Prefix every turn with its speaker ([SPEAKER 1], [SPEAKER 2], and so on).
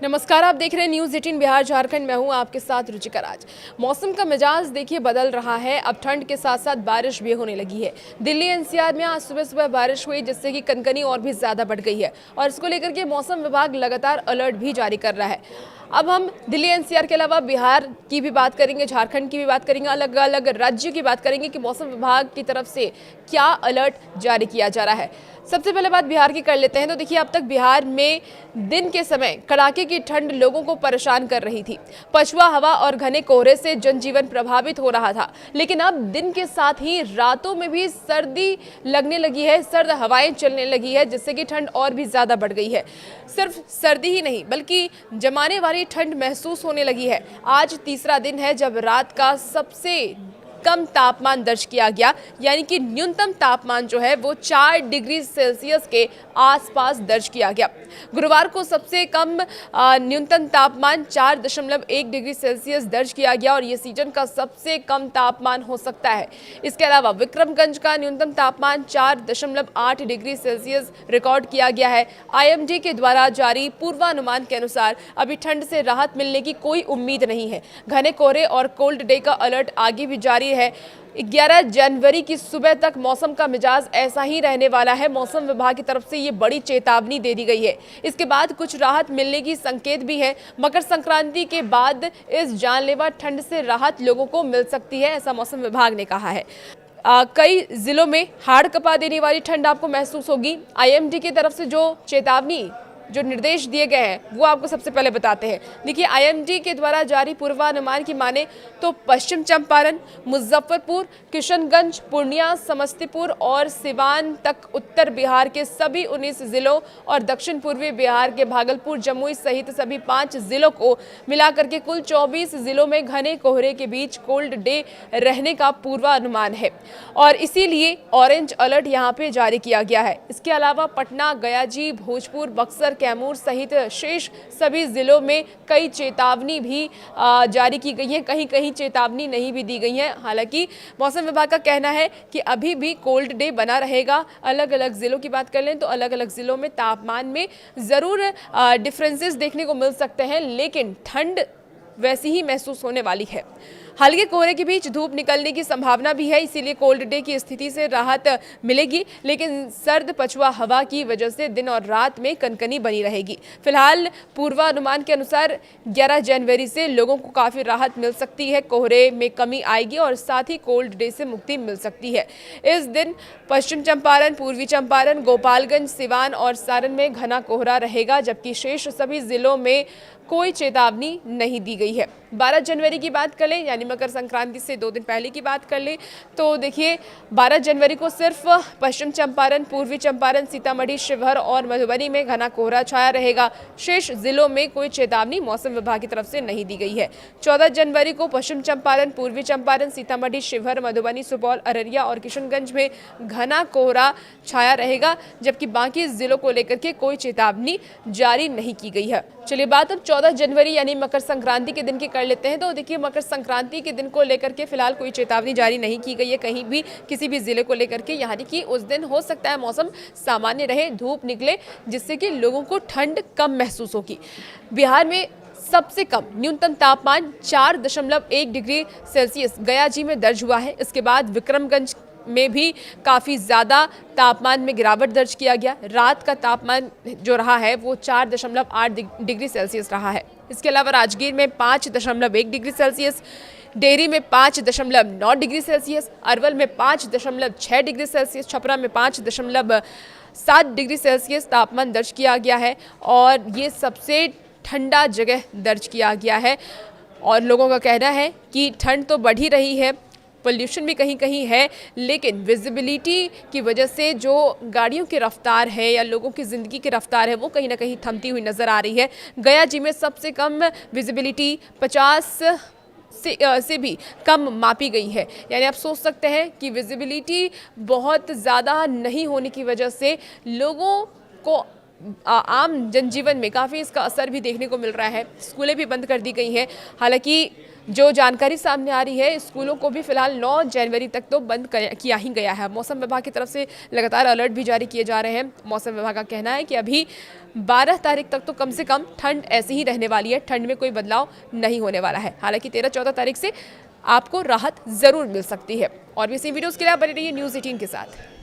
[SPEAKER 1] नमस्कार, आप देख रहे हैं न्यूज़ 18 बिहार झारखंड। मैं हूं आपके साथ रुचिका राज। मौसम का मिजाज देखिए बदल रहा है। अब ठंड के साथ साथ बारिश भी होने लगी है। दिल्ली एनसीआर में आज सुबह सुबह बारिश हुई, जिससे कि कनकनी और भी ज़्यादा बढ़ गई है और इसको लेकर के मौसम विभाग लगातार अलर्ट भी जारी कर रहा है। अब हम दिल्ली एनसीआर के अलावा बिहार की भी बात करेंगे, झारखंड की भी बात करेंगे, अलग अलग राज्यों की बात करेंगे कि मौसम विभाग की तरफ से क्या अलर्ट जारी किया जा रहा है। सबसे पहले बात बिहार की कर लेते हैं। तो देखिए, अब तक बिहार में दिन के समय कड़ाके की ठंड लोगों को परेशान कर रही थी। पछुआ हवा और घने कोहरे से जनजीवन प्रभावित हो रहा था, लेकिन अब दिन के साथ ही रातों में भी सर्दी लगने लगी है, सर्द हवाएं चलने लगी है, जिससे कि ठंड और भी ज्यादा बढ़ गई है। सिर्फ सर्दी ही नहीं बल्कि जमाने वाली ठंड महसूस होने लगी है। आज तीसरा दिन है जब रात का सबसे कम तापमान दर्ज किया गया, यानी कि न्यूनतम तापमान जो है वो 4 डिग्री सेल्सियस के आसपास दर्ज किया गया। गुरुवार को सबसे कम न्यूनतम तापमान 4.1 डिग्री सेल्सियस दर्ज किया गया और ये सीजन का सबसे कम तापमान हो सकता है। इसके अलावा विक्रमगंज का न्यूनतम तापमान 4.8 डिग्री सेल्सियस रिकॉर्ड किया गया है। आईएमडी के द्वारा जारी पूर्वानुमान के अनुसार अभी ठंड से राहत मिलने की कोई उम्मीद नहीं है। घने कोहरे और कोल्ड डे का अलर्ट आगे भी जारी है। 11 जनवरी की सुबह तक मौसम का मिजाज ऐसा ही रहने वाला है। मौसम विभाग की तरफ से ये बड़ी चेतावनी दे दी गई है। इसके बाद कुछ राहत मिलने की संकेत भी है। मकर संक्रांति के बाद इस जानलेवा ठंड से राहत लोगों को मिल सकती है, ऐसा मौसम विभाग ने कहा है। कई जिलों में हाड़ कपा देने वाली ठंड आपको महसूस होगी। आईएमडी की तरफ से जो चेतावनी, जो निर्देश दिए गए हैं वो आपको सबसे पहले बताते हैं। देखिए, आईएमडी के द्वारा जारी पूर्वानुमान की माने तो पश्चिम चंपारण, मुजफ्फरपुर, किशनगंज, पूर्णिया, समस्तीपुर और सिवान तक उत्तर बिहार के सभी 19 जिलों और दक्षिण पूर्वी बिहार के भागलपुर, जमुई सहित सभी 5 जिलों को मिलाकर के कुल 24 जिलों में घने कोहरे के बीच कोल्ड डे रहने का पूर्वानुमान है और इसीलिए ऑरेंज अलर्ट यहाँ पे जारी किया गया है। इसके अलावा पटना, गयाजी, भोजपुर, बक्सर, कैमूर सहित शेष सभी जिलों में कई चेतावनी भी जारी की गई है। कहीं कहीं चेतावनी नहीं भी दी गई है। हालांकि मौसम विभाग का कहना है कि अभी भी कोल्ड डे बना रहेगा। अलग अलग जिलों की बात कर लें तो अलग अलग जिलों में तापमान में ज़रूर डिफरेंसेस देखने को मिल सकते हैं, लेकिन ठंड वैसी ही महसूस होने वाली है। हल्के कोहरे के बीच धूप निकलने की संभावना भी है, इसीलिए कोल्ड डे की स्थिति से राहत मिलेगी, लेकिन सर्द पछुआ हवा की वजह से दिन और रात में कनकनी बनी रहेगी। फिलहाल पूर्वानुमान के अनुसार 11 जनवरी से लोगों को काफ़ी राहत मिल सकती है। कोहरे में कमी आएगी और साथ ही कोल्ड डे से मुक्ति मिल सकती है। इस दिन पश्चिम चंपारण, पूर्वी चंपारण, गोपालगंज, सिवान और सारण में घना कोहरा रहेगा, जबकि शेष सभी जिलों में कोई चेतावनी नहीं दी गई है। 12 जनवरी की बात कर लें, यानी मकर संक्रांति से 2 दिन पहले की बात कर लें, तो देखिए 12 जनवरी को सिर्फ पश्चिम चंपारण, पूर्वी चंपारण, सीतामढ़ी, शिवहर और मधुबनी में घना कोहरा छाया रहेगा। शेष जिलों में कोई चेतावनी मौसम विभाग की तरफ से नहीं दी गई है। 14 जनवरी को पश्चिम चंपारण, पूर्वी चंपारण, सीतामढ़ी, शिवहर, मधुबनी, सुपौल, अररिया और किशनगंज में घना कोहरा छाया रहेगा, जबकि बाकी जिलों को लेकर के कोई चेतावनी जारी नहीं की गई है। चलिए बात अब 14 जनवरी यानी मकर संक्रांति के दिन की कर लेते हैं। तो देखिए, मकर संक्रांति के दिन को लेकर के फिलहाल कोई चेतावनी जारी नहीं की गई है कहीं भी, किसी भी जिले को लेकर के, यानी कि उस दिन हो सकता है मौसम सामान्य रहे, धूप निकले, जिससे कि लोगों को ठंड कम महसूस होगी। बिहार में सबसे कम न्यूनतम तापमान 4.1 डिग्री सेल्सियस गयाजी में दर्ज हुआ है। इसके बाद विक्रमगंज में भी काफ़ी ज़्यादा तापमान में गिरावट दर्ज किया गया। रात का तापमान जो रहा है वो 4.8 डिग्री सेल्सियस रहा है। इसके अलावा राजगीर में 5.1 डिग्री सेल्सियस, डेहरी में 5.9 डिग्री सेल्सियस, अरवल में 5.6 डिग्री सेल्सियस, छपरा में 5.7 डिग्री सेल्सियस तापमान दर्ज किया गया है और ये सबसे ठंडा जगह दर्ज किया गया है। और लोगों का कहना है कि ठंड तो बढ़ ही रही है, पोल्यूशन भी कहीं कहीं है, लेकिन विजिबिलिटी की वजह से जो गाड़ियों की रफ्तार है या लोगों की ज़िंदगी की रफ्तार है वो कहीं ना कहीं थमती हुई नज़र आ रही है। गया जी में सबसे कम विजिबिलिटी 50 से भी कम मापी गई है। यानी आप सोच सकते हैं कि विजिबिलिटी बहुत ज़्यादा नहीं होने की वजह से लोगों को आम जनजीवन में काफ़ी इसका असर भी देखने को मिल रहा है। स्कूलें भी बंद कर दी गई हैं। हालांकि जो जानकारी सामने आ रही है, स्कूलों को भी फिलहाल 9 जनवरी तक तो बंद किया ही गया है। मौसम विभाग की तरफ से लगातार अलर्ट भी जारी किए जा रहे हैं। मौसम विभाग का कहना है कि अभी 12 तारीख तक तो कम से कम ठंड ऐसी ही रहने वाली है, ठंड में कोई बदलाव नहीं होने वाला है। हालांकि 13-14 तारीख से आपको राहत ज़रूर मिल सकती है। और भी इसी वीडियोज़ के लिए आप बने रहिए न्यूज़ 18 के साथ।